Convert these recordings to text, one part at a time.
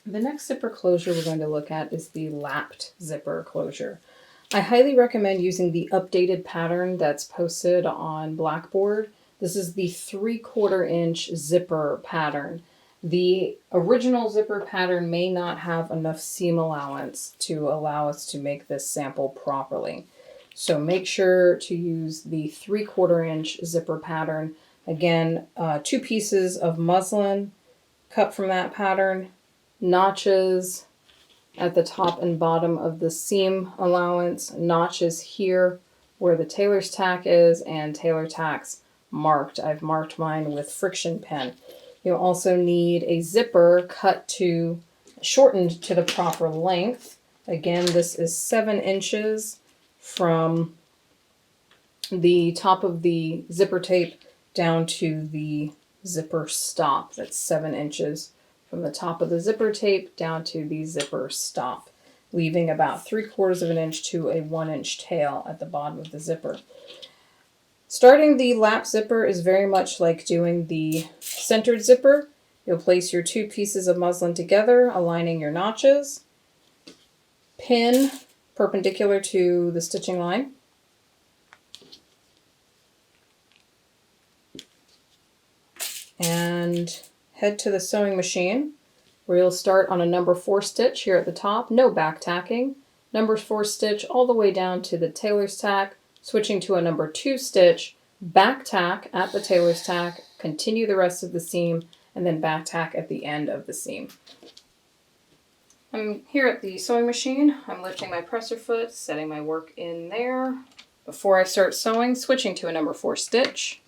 The next zipper closure we're going to look at is the lapped zipper closure. I highly recommend using the updated pattern that's posted on Blackboard. This is the 3/4 inch zipper pattern. The original zipper pattern may not have enough seam allowance to allow us to make this sample properly. So make sure to use the 3/4 inch zipper pattern. Again, 2 pieces of muslin cut from that pattern, notches at the top and bottom of the seam allowance, notches here where the tailor's tack is, and tailor tacks marked. I've marked mine with friction pen. You'll also need a zipper shortened to the proper length. Again, this is 7 inches from the top of the zipper tape down to the zipper stop. That's 7 inches from the top of the zipper tape down to the zipper stop, leaving about 3/4 of an inch to a 1 inch tail at the bottom of the zipper. Starting the lap zipper is very much like doing the centered zipper. You'll place your 2 pieces of muslin together, aligning your notches, pin perpendicular to the stitching line, and head to the sewing machine, where you'll start on a number 4 stitch here at the top, no back tacking, number 4 stitch all the way down to the tailor's tack, switching to a number 2 stitch, back tack at the tailor's tack, continue the rest of the seam, and then back tack at the end of the seam. I'm here at the sewing machine. I'm lifting my presser foot, setting my work in there. Before I start sewing, switching to a number 4 stitch.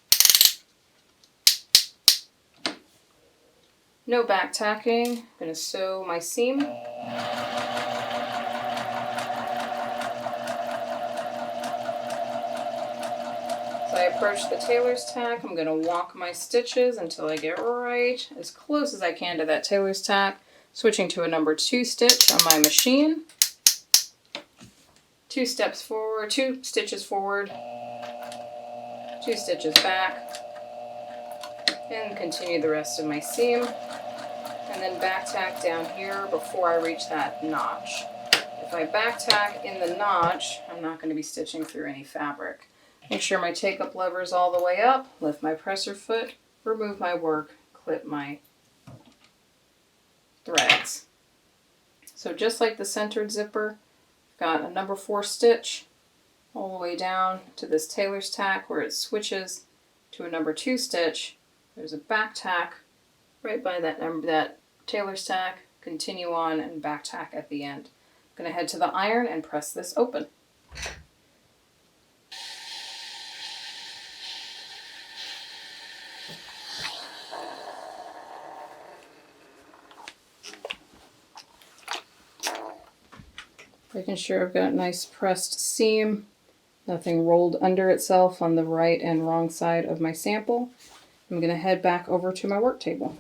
No back tacking. I'm going to sew my seam. As I approach the tailor's tack, I'm going to walk my stitches until I get right as close as I can to that tailor's tack, switching to a number 2 stitch on my machine. 2 steps forward, 2 stitches forward, 2 stitches back, and continue the rest of my seam. And then back tack down here before I reach that notch. If I back tack in the notch, I'm not going to be stitching through any fabric. Make sure my take-up lever is all the way up, lift my presser foot, remove my work, clip my threads. So just like the centered zipper, I've got a number 4 stitch all the way down to this tailor's tack where it switches to a number 2 stitch. There's a back tack right by that tailor's tack, continue on, and back tack at the end. I'm going to head to the iron and press this open. Making sure I've got a nice pressed seam, nothing rolled under itself on the right and wrong side of my sample. I'm going to head back over to my work table.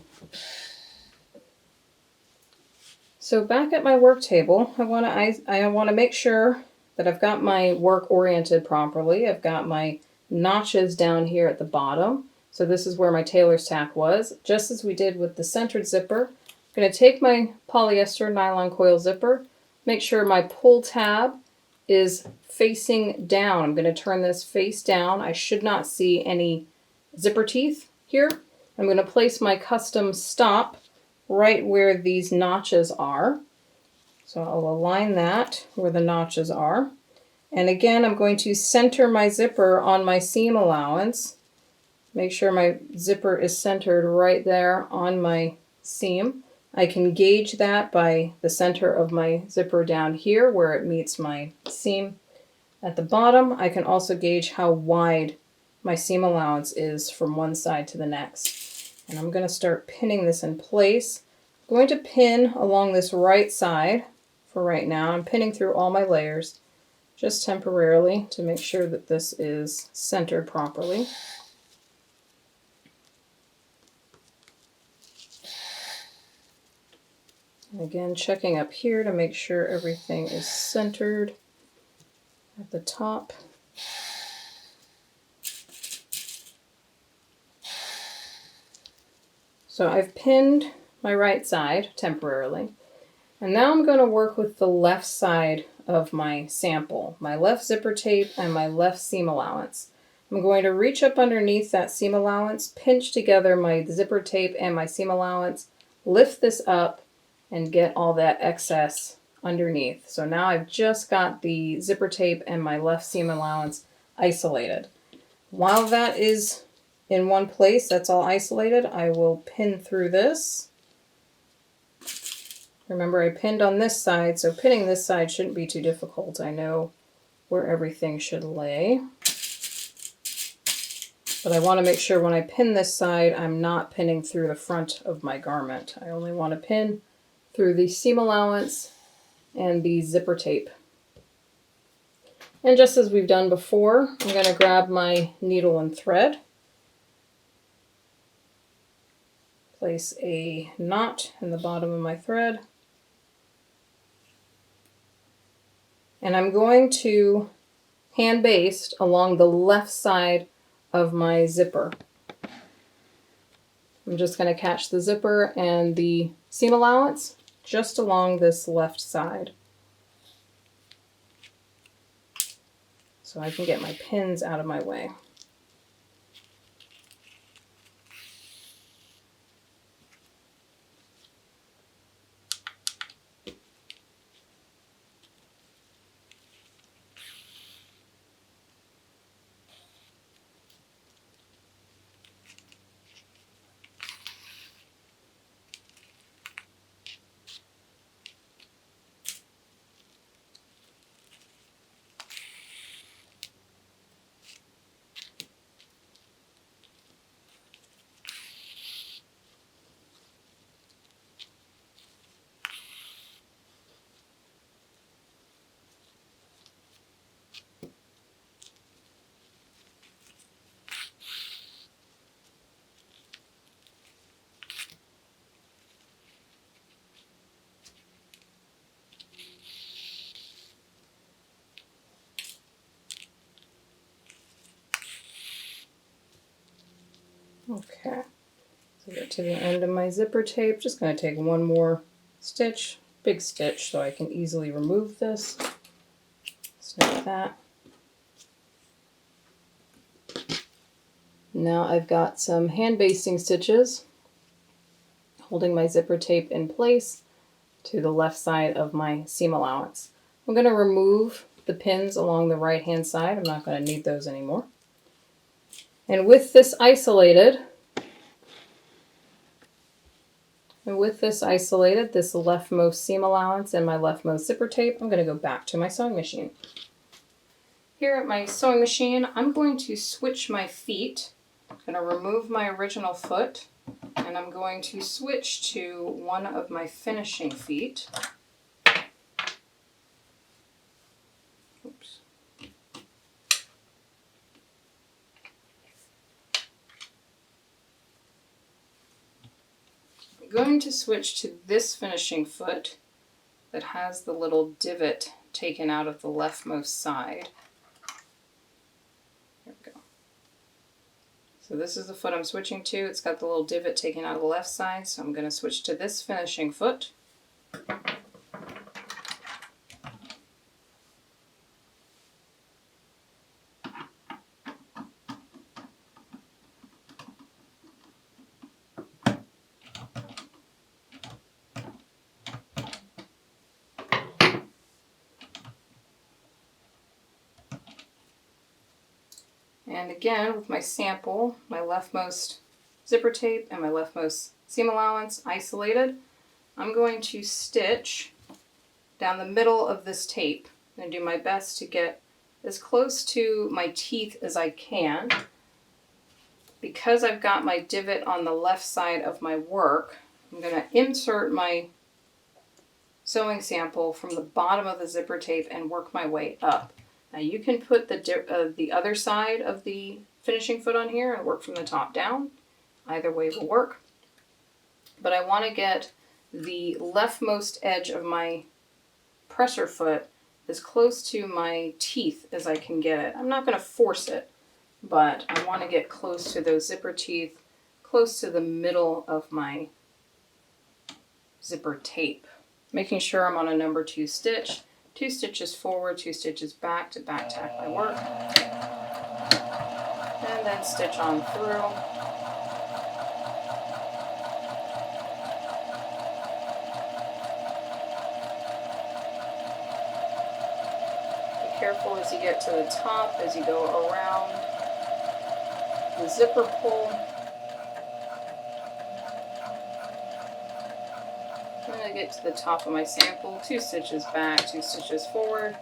So back at my work table, I want to make sure that I've got my work oriented properly. I've got my notches down here at the bottom. So this is where my tailor's tack was. Just as we did with the centered zipper, I'm going to take my polyester nylon coil zipper, make sure my pull tab is facing down. I'm going to turn this face down. I should not see any zipper teeth here. I'm going to place my custom stop right where these notches are. So I'll align that where the notches are. And again, I'm going to center my zipper on my seam allowance. Make sure my zipper is centered right there on my seam. I can gauge that by the center of my zipper down here where it meets my seam at the bottom. I can also gauge how wide my seam allowance is from one side to the next. And I'm going to start pinning this in place. I'm going to pin along this right side for right now. I'm pinning through all my layers just temporarily to make sure that this is centered properly. And again, checking up here to make sure everything is centered at the top. So I've pinned my right side temporarily. And now I'm going to work with the left side of my sample, my left zipper tape and my left seam allowance. I'm going to reach up underneath that seam allowance, pinch together my zipper tape and my seam allowance, lift this up, and get all that excess underneath. So now I've just got the zipper tape and my left seam allowance isolated. While that is in one place, that's all isolated, I will pin through this. Remember, I pinned on this side, so pinning this side shouldn't be too difficult. I know where everything should lay. But I want to make sure when I pin this side, I'm not pinning through the front of my garment. I only want to pin through the seam allowance and the zipper tape. And just as we've done before, I'm going to grab my needle and thread, place a knot in the bottom of my thread, and I'm going to hand baste along the left side of my zipper. I'm just going to catch the zipper and the seam allowance just along this left side, so I can get my pins out of my way. Okay, so get to the end of my zipper tape. Just going to take one more stitch, big stitch, so I can easily remove this. Snip that. Now I've got some hand basting stitches holding my zipper tape in place to the left side of my seam allowance. I'm going to remove the pins along the right hand side. I'm not going to need those anymore. And with this isolated, this leftmost seam allowance and my leftmost zipper tape, I'm going to go back to my sewing machine. Here at my sewing machine, I'm going to switch my feet. I'm going to remove my original foot, and I'm going to switch to one of my finishing feet. Oops. I'm going to switch to this finishing foot that has the little divot taken out of the leftmost side. There we go. So this is the foot I'm switching to. It's got the little divot taken out of the left side, so I'm going to switch to this finishing foot. And again, with my sample, my leftmost zipper tape and my leftmost seam allowance isolated, I'm going to stitch down the middle of this tape. I'm going to do my best to get as close to my teeth as I can. Because I've got my divot on the left side of my work, I'm going to insert my sewing sample from the bottom of the zipper tape and work my way up. Now you can put the other side of the finishing foot on here and work from the top down. Either way will work. But I want to get the leftmost edge of my presser foot as close to my teeth as I can get it. I'm not going to force it, but I want to get close to those zipper teeth, close to the middle of my zipper tape. making sure I'm on a number 2 stitch, 2 stitches forward, 2 stitches back to back tack my work, and then stitch on through. Be careful as you get to the top, as you go around the zipper pull. When I get to the top of my sample, 2 stitches back, 2 stitches forward.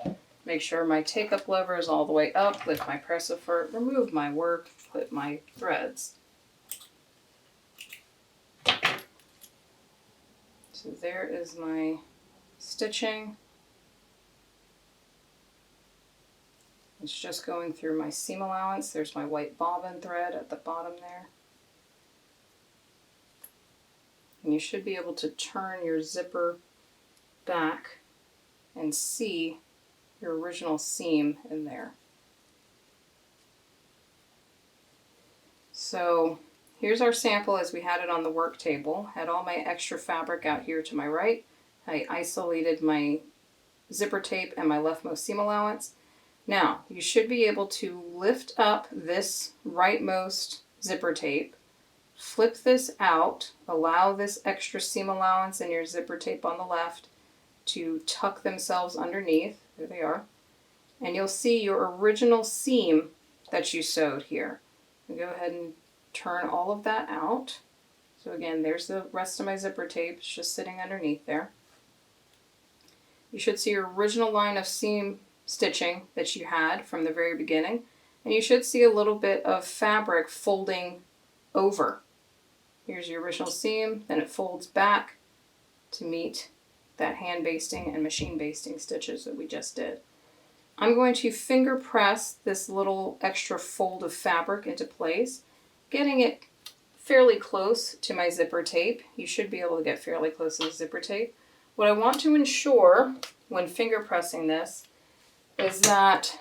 Make sure my take-up lever is all the way up, lift my press effort, remove my work, clip my threads. So there is my stitching. It's just going through my seam allowance. There's my white bobbin thread at the bottom there. And you should be able to turn your zipper back and see your original seam in there. So here's our sample as we had it on the work table. Had all my extra fabric out here to my right. I isolated my zipper tape and my leftmost seam allowance. Now you should be able to lift up this rightmost zipper tape, flip this out, allow this extra seam allowance and your zipper tape on the left to tuck themselves underneath. There they are. And you'll see your original seam that you sewed here. Go ahead and turn all of that out. So again, there's the rest of my zipper tape. It's just sitting underneath there. You should see your original line of seam stitching that you had from the very beginning. And you should see a little bit of fabric folding over. Here's your original seam, then it folds back to meet that hand basting and machine basting stitches that we just did. I'm going to finger press this little extra fold of fabric into place, getting it fairly close to my zipper tape. You should be able to get fairly close to the zipper tape. What I want to ensure when finger pressing this is that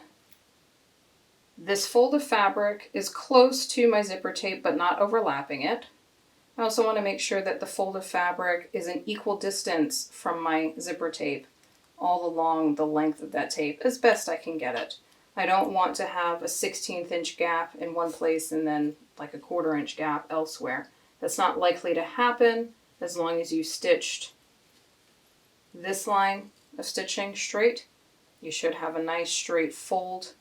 this fold of fabric is close to my zipper tape but not overlapping it. I also want to make sure that the fold of fabric is an equal distance from my zipper tape all along the length of that tape as best I can get it. I don't want to have a 1/16 inch gap in one place and then like a 1/4 inch gap elsewhere. That's not likely to happen as long as you stitched this line of stitching straight. You should have a nice straight fold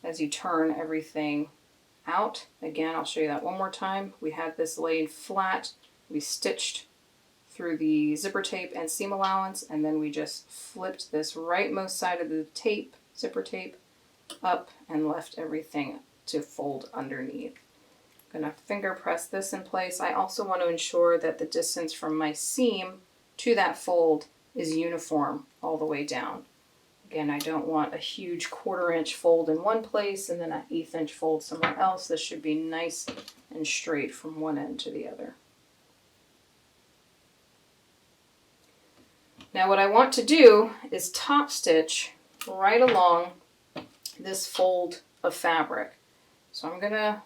as you turn everything out. Again, I'll show you that one more time. We had this laid flat. We stitched through the zipper tape and seam allowance, and then we just flipped this rightmost side of the tape, zipper tape, up and left everything to fold underneath. I'm going to finger press this in place. I also want to ensure that the distance from my seam to that fold is uniform all the way down. Again, I don't want a huge 1/4 inch fold in one place and then an 1/8 inch fold somewhere else. This should be nice and straight from one end to the other. Now what I want to do is top stitch right along this fold of fabric. So I'm going to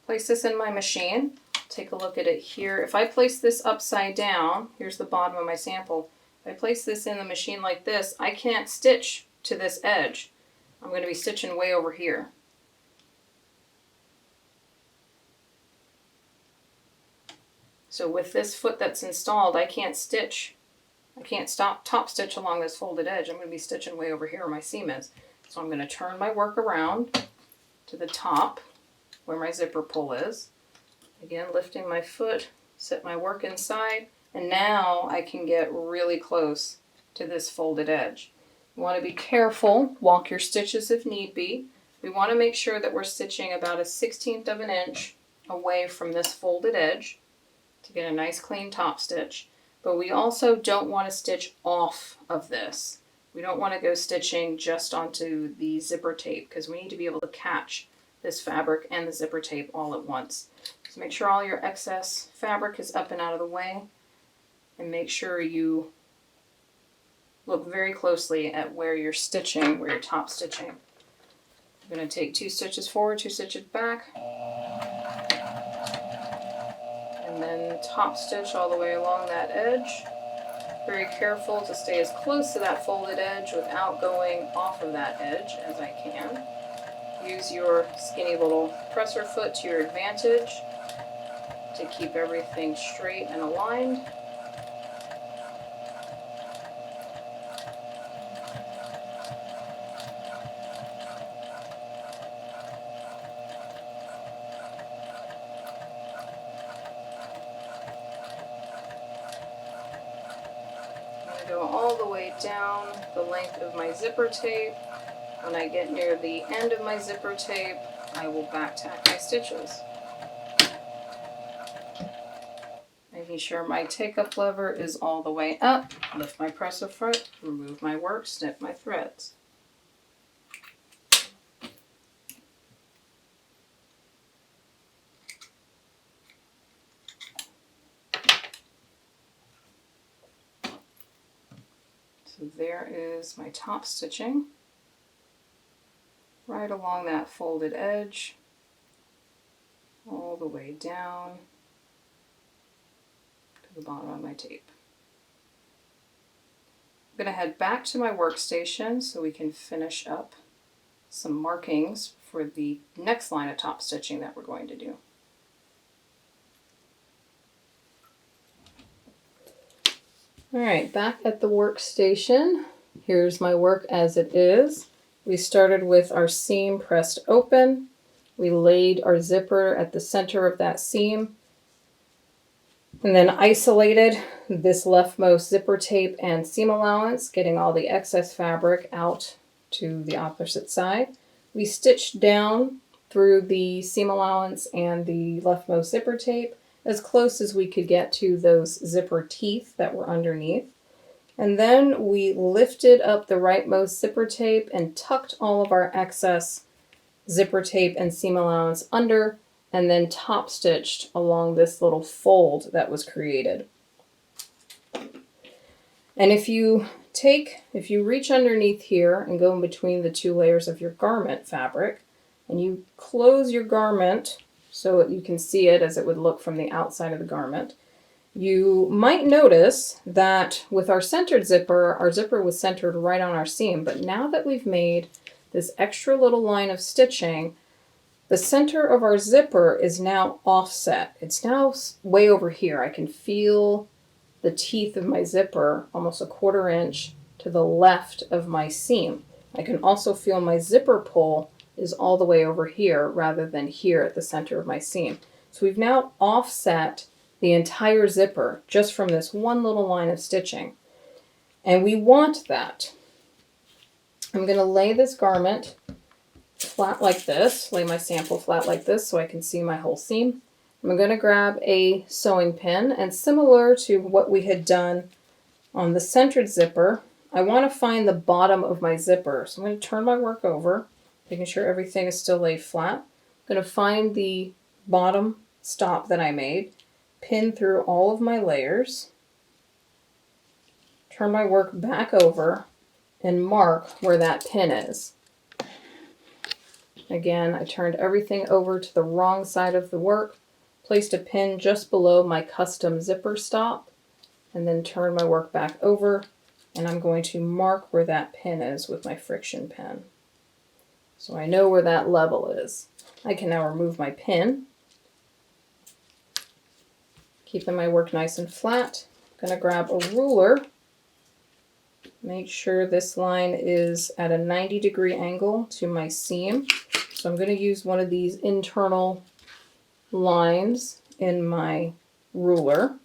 place this in my machine. Take a look at it here. If I place this upside down, here's the bottom of my sample. If I place this in the machine like this, I can't stitch to this edge. I'm going to be stitching way over here. So with this foot that's installed, I can't stitch. I can't stop top stitch along this folded edge. I'm going to be stitching way over here where my seam is. So I'm going to turn my work around to the top where my zipper pull is. Again, lifting my foot, set my work inside, and now I can get really close to this folded edge. You want to be careful, walk your stitches if need be. We want to make sure that we're stitching about a 1/16 of an inch away from this folded edge to get a nice clean top stitch. But we also don't want to stitch off of this. We don't want to go stitching just onto the zipper tape because we need to be able to catch this fabric and the zipper tape all at once. So make sure all your excess fabric is up and out of the way, and make sure you look very closely at where you're stitching, where you're top stitching. I'm going to take 2 stitches forward, 2 stitches back, and then top stitch all the way along that edge. Very careful to stay as close to that folded edge without going off of that edge as I can. Use your skinny little presser foot to your advantage to keep everything straight and aligned. I'm going to go all the way down the length of my zipper tape. When I get near the end of my zipper tape, I will back tack my stitches. Making sure my take-up lever is all the way up, lift my presser foot, remove my work, snip my threads. So there is my top stitching, right along that folded edge, all the way down to the bottom of my tape. I'm going to head back to my workstation so we can finish up some markings for the next line of top stitching that we're going to do. Alright, back at the workstation. Here's my work as it is. We started with our seam pressed open. We laid our zipper at the center of that seam and then isolated this leftmost zipper tape and seam allowance, getting all the excess fabric out to the opposite side. We stitched down through the seam allowance and the leftmost zipper tape as close as we could get to those zipper teeth that were underneath. And then we lifted up the rightmost zipper tape and tucked all of our excess zipper tape and seam allowance under, and then top stitched along this little fold that was created. And if you reach underneath here and go in between the two layers of your garment fabric, and you close your garment so that you can see it as it would look from the outside of the garment, you might notice that with our centered zipper, our zipper was centered right on our seam, but now that we've made this extra little line of stitching, the center of our zipper is now offset. It's now way over here. I can feel the teeth of my zipper almost a 1/4 inch to the left of my seam. I can also feel my zipper pull is all the way over here rather than here at the center of my seam. So we've now offset the entire zipper just from this one little line of stitching. And we want that. I'm going to lay this garment flat like this, lay my sample flat like this so I can see my whole seam. I'm going to grab a sewing pin, and similar to what we had done on the centered zipper, I want to find the bottom of my zipper. So I'm going to turn my work over, making sure everything is still laid flat. I'm going to find the bottom stop that I made, pin through all of my layers, turn my work back over, and mark where that pin is. Again, I turned everything over to the wrong side of the work, placed a pin just below my custom zipper stop, and then turned my work back over, and I'm going to mark where that pin is with my friction pen. So I know where that level is. I can now remove my pin, keeping my work nice and flat. I'm going to grab a ruler, make sure this line is at a 90-degree angle to my seam. So I'm going to use one of these internal lines in my ruler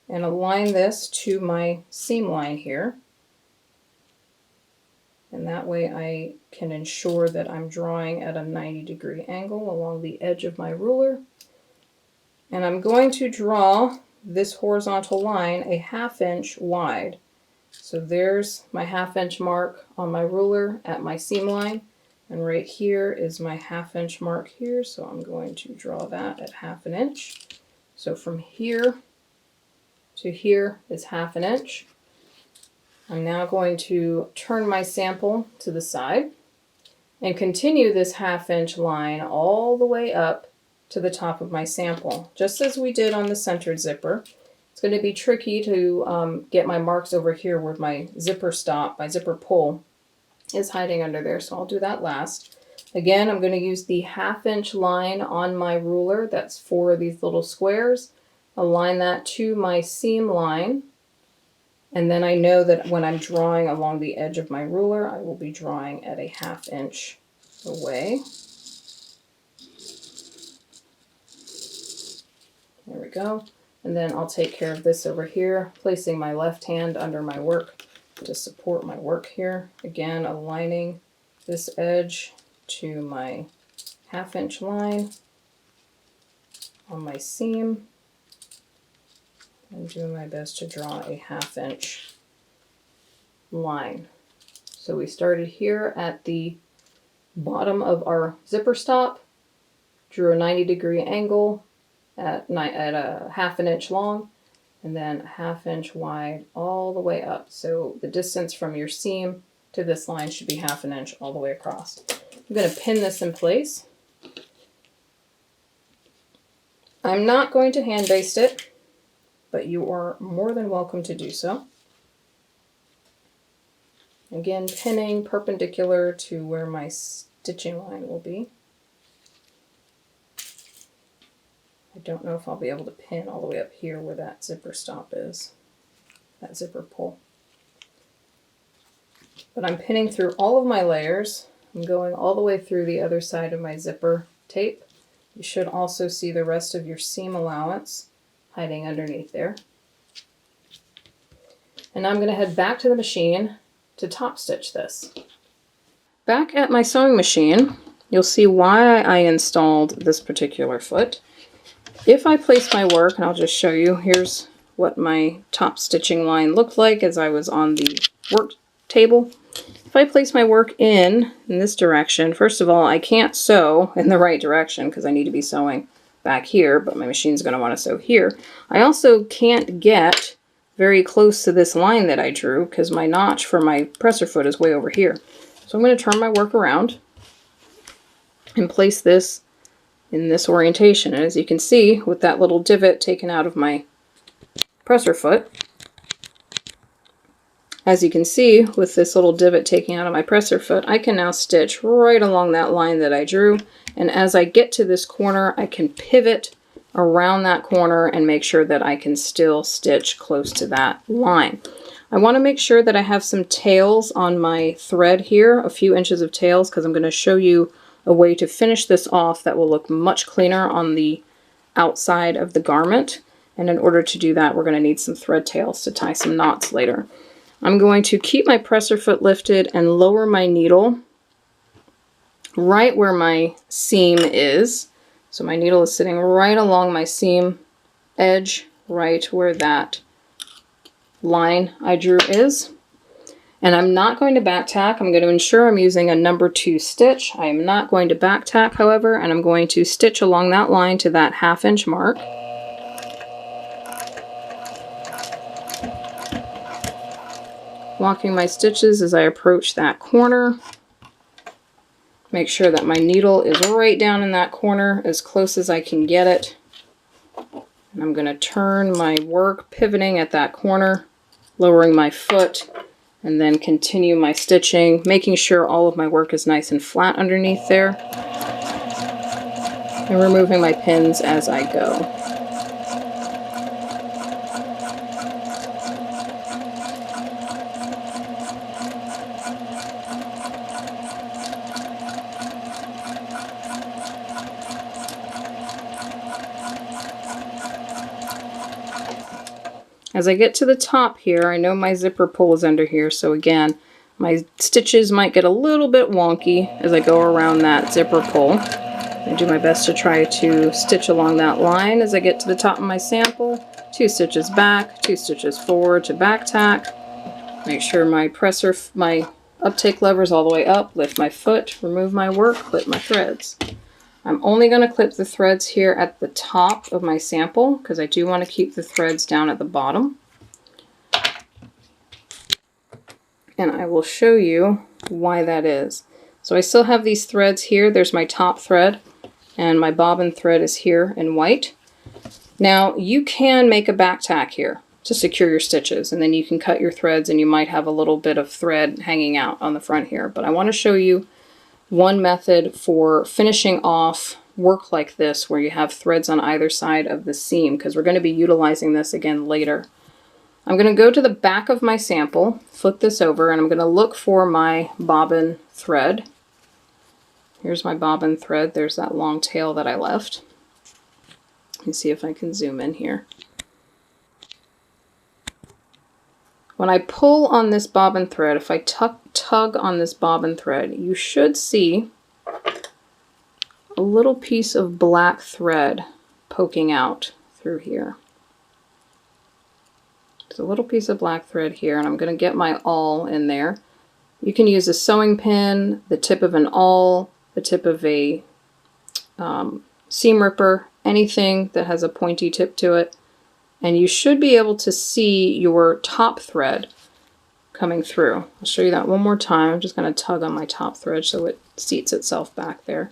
and align this to my seam line here. And that way I can ensure that I'm drawing at a 90-degree angle along the edge of my ruler. And I'm going to draw this horizontal line a 1/2 inch wide. So there's my 1/2 inch mark on my ruler at my seam line. And right here is my 1/2 inch mark here. So I'm going to draw that at 1/2 inch. So from here to here is 1/2 inch. I'm now going to turn my sample to the side and continue this 1/2 inch line all the way up to the top of my sample, just as we did on the centered zipper. It's going to be tricky to get my marks over here where my zipper stop, my zipper pull is hiding under there, so I'll do that last. Again, I'm going to use the 1/2 inch line on my ruler. That's 4 of these little squares. Align that to my seam line. And then I know that when I'm drawing along the edge of my ruler, I will be drawing at a 1/2 inch away. There we go. And then I'll take care of this over here, placing my left hand under my work to support my work here. Again, aligning this edge to my 1/2 inch line on my seam. I'm doing my best to draw a 1/2 inch line. So we started here at the bottom of our zipper stop, drew a 90-degree angle at a 1/2 inch long, and then 1/2 inch wide all the way up. So the distance from your seam to this line should be 1/2 inch all the way across. I'm going to pin this in place. I'm not going to hand baste it, but you are more than welcome to do so. Again, pinning perpendicular to where my stitching line will be. I don't know if I'll be able to pin all the way up here where that zipper stop is, that zipper pull. But I'm pinning through all of my layers. I'm going all the way through the other side of my zipper tape. You should also see the rest of your seam allowance hiding underneath there. And now I'm going to head back to the machine to top stitch this. Back at my sewing machine, you'll see why I installed this particular foot. If I place my work, and I'll just show you, here's what my top stitching line looked like as I was on the work table. If I place my work in this direction, first of all, I can't sew in the right direction because I need to be sewing back here, but my machine's going to want to sew here. I also can't get very close to this line that I drew because my notch for my presser foot is way over here. So I'm going to turn my work around and place this in this orientation. And as you can see, with that little divot taken out of my presser foot, as you can see, with this little divot taken out of my presser foot, I can now stitch right along that line that I drew. And as I get to this corner, I can pivot around that corner and make sure that I can still stitch close to that line. I want to make sure that I have some tails on my thread here, a few inches of tails, because I'm going to show you a way to finish this off that will look much cleaner on the outside of the garment. And in order to do that, we're going to need some thread tails to tie some knots later. I'm going to keep my presser foot lifted and lower my needle right where my seam is. So my needle is sitting right along my seam edge, right where that line I drew is. And I'm not going to back tack. I'm going to ensure I'm using a number 2 stitch. I am not going to back tack, however, and I'm going to stitch along that line to that 1/2 inch mark. Locking my stitches as I approach that corner. Make sure that my needle is right down in that corner as close as I can get it. And I'm going to turn my work pivoting at that corner, lowering my foot, and then continue my stitching, making sure all of my work is nice and flat underneath there, and removing my pins as I go. As I get to the top here, I know my zipper pull is under here, so again, my stitches might get a little bit wonky as I go around that zipper pull. I do my best to try to stitch along that line as I get to the top of my sample. 2 stitches back, 2 stitches forward to back tack. Make sure my uptake lever is all the way up, lift my foot, remove my work, clip my threads. I'm only going to clip the threads here at the top of my sample because I do want to keep the threads down at the bottom. And I will show you why that is. So I still have these threads here. There's my top thread and my bobbin thread is here in white. Now you can make a back tack here to secure your stitches, and then you can cut your threads and you might have a little bit of thread hanging out on the front here. But I want to show you one method for finishing off work like this where you have threads on either side of the seam, because we're going to be utilizing this again later. I'm going to go to the back of my sample, flip this over, and I'm going to look for my bobbin thread. Here's my bobbin thread. There's that long tail that I left. Let me see if I can zoom in here. When I pull on this bobbin thread, if I tug on this bobbin thread, you should see a little piece of black thread poking out through here. There's a little piece of black thread here, and I'm going to get my awl in there. You can use a sewing pin, the tip of an awl, the tip of a seam ripper, anything that has a pointy tip to it. And you should be able to see your top thread coming through. I'll show you that one more time. I'm just going to tug on my top thread so it seats itself back there.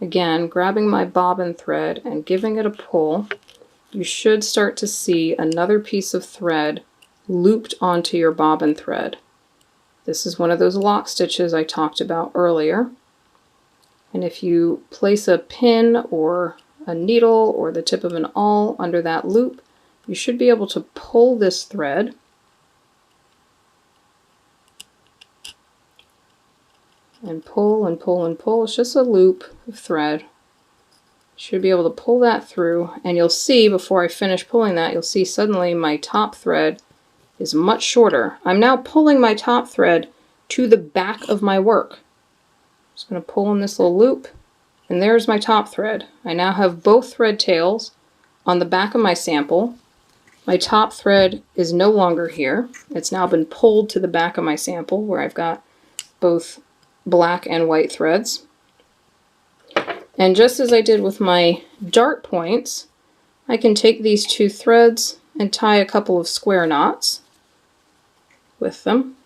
Again, grabbing my bobbin thread and giving it a pull, you should start to see another piece of thread looped onto your bobbin thread. This is one of those lock stitches I talked about earlier. And if you place a pin or a needle or the tip of an awl under that loop, you should be able to pull this thread and pull and pull and pull. It's just a loop of thread. You should be able to pull that through, and you'll see before I finish pulling that, you'll see suddenly my top thread is much shorter. I'm now pulling my top thread to the back of my work. Just going to pull in this little loop, and there's my top thread. I now have both thread tails on the back of my sample. My top thread is no longer here. It's now been pulled to the back of my sample where I've got both black and white threads. And just as I did with my dart points, I can take these two threads and tie a couple of square knots with them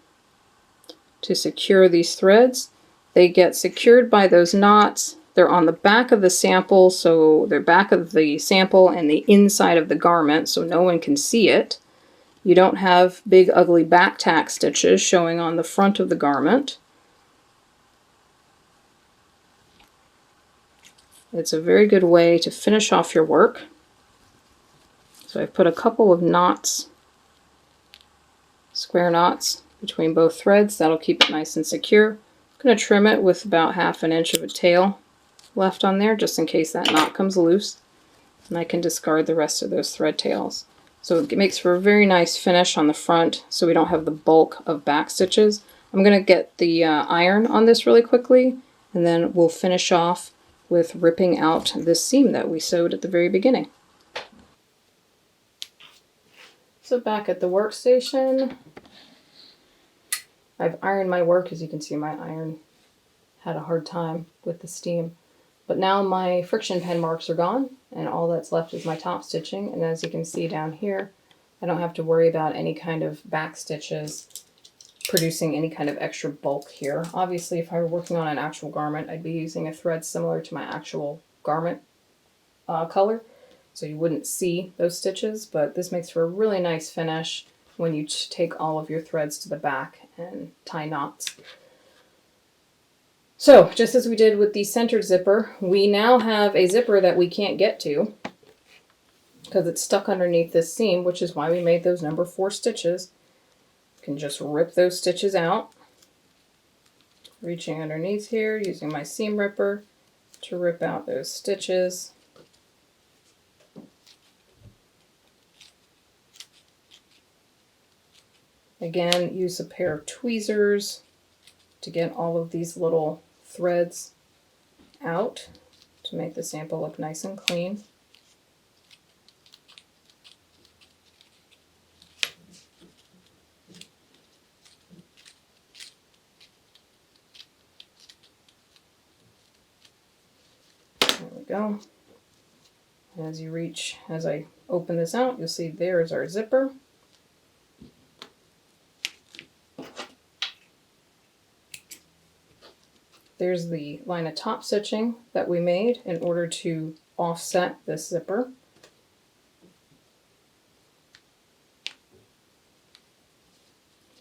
to secure these threads. They get secured by those knots. They're on the back of the sample, so they're back of the sample and the inside of the garment, so no one can see it. You don't have big ugly back tack stitches showing on the front of the garment. It's a very good way to finish off your work. So I've put a couple of knots, square knots, between both threads. That'll keep it nice and secure. I'm going to trim it with about 1/2 inch of a tail left on there, just in case that knot comes loose. And I can discard the rest of those thread tails. So it makes for a very nice finish on the front, so we don't have the bulk of back stitches. I'm going to get the iron on this really quickly, and then we'll finish off with ripping out this seam that we sewed at the very beginning. So back at the workstation, I've ironed my work. As you can see, my iron had a hard time with the steam. But now my friction pen marks are gone, and all that's left is my top stitching. And as you can see down here, I don't have to worry about any kind of back stitches producing any kind of extra bulk here. Obviously, if I were working on an actual garment, I'd be using a thread similar to my actual garment color, so you wouldn't see those stitches, but this makes for a really nice finish when you take all of your threads to the back and tie knots. So, just as we did with the centered zipper, we now have a zipper that we can't get to because it's stuck underneath this seam, which is why we made those number 4 stitches. You can just rip those stitches out, reaching underneath here, using my seam ripper to rip out those stitches. Again, use a pair of tweezers to get all of these little threads out to make the sample look nice and clean. There we go. As you reach, as I open this out, you'll see there's our zipper. There's the line of top stitching that we made in order to offset this zipper.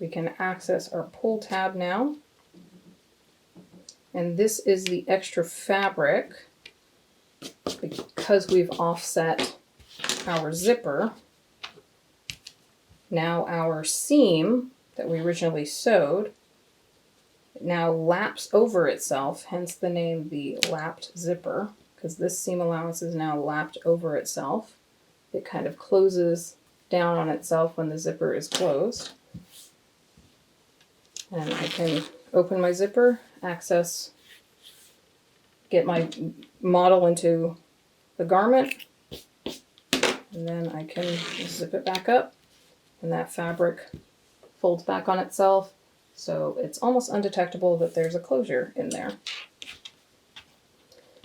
We can access our pull tab now. And this is the extra fabric because we've offset our zipper. Now our seam that we originally sewed now laps over itself, hence the name the lapped zipper, because this seam allowance is now lapped over itself. It kind of closes down on itself when the zipper is closed. And I can open my zipper, access, get my model into the garment, and then I can zip it back up, and that fabric folds back on itself, so it's almost undetectable that there's a closure in there.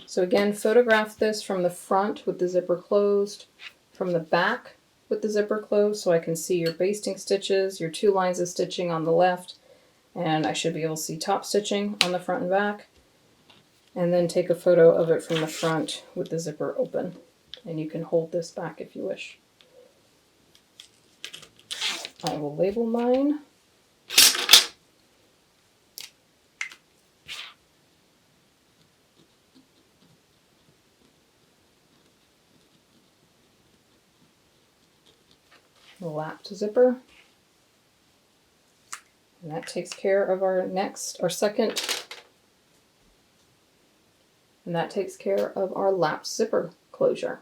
So again, photograph this from the front with the zipper closed, from the back with the zipper closed, so I can see your basting stitches, your 2 lines of stitching on the left, and I should be able to see top stitching on the front and back. And then take a photo of it from the front with the zipper open. And you can hold this back if you wish. I will label mine. The lapped zipper. And that takes care of our second. And that takes care of our lapped zipper closure.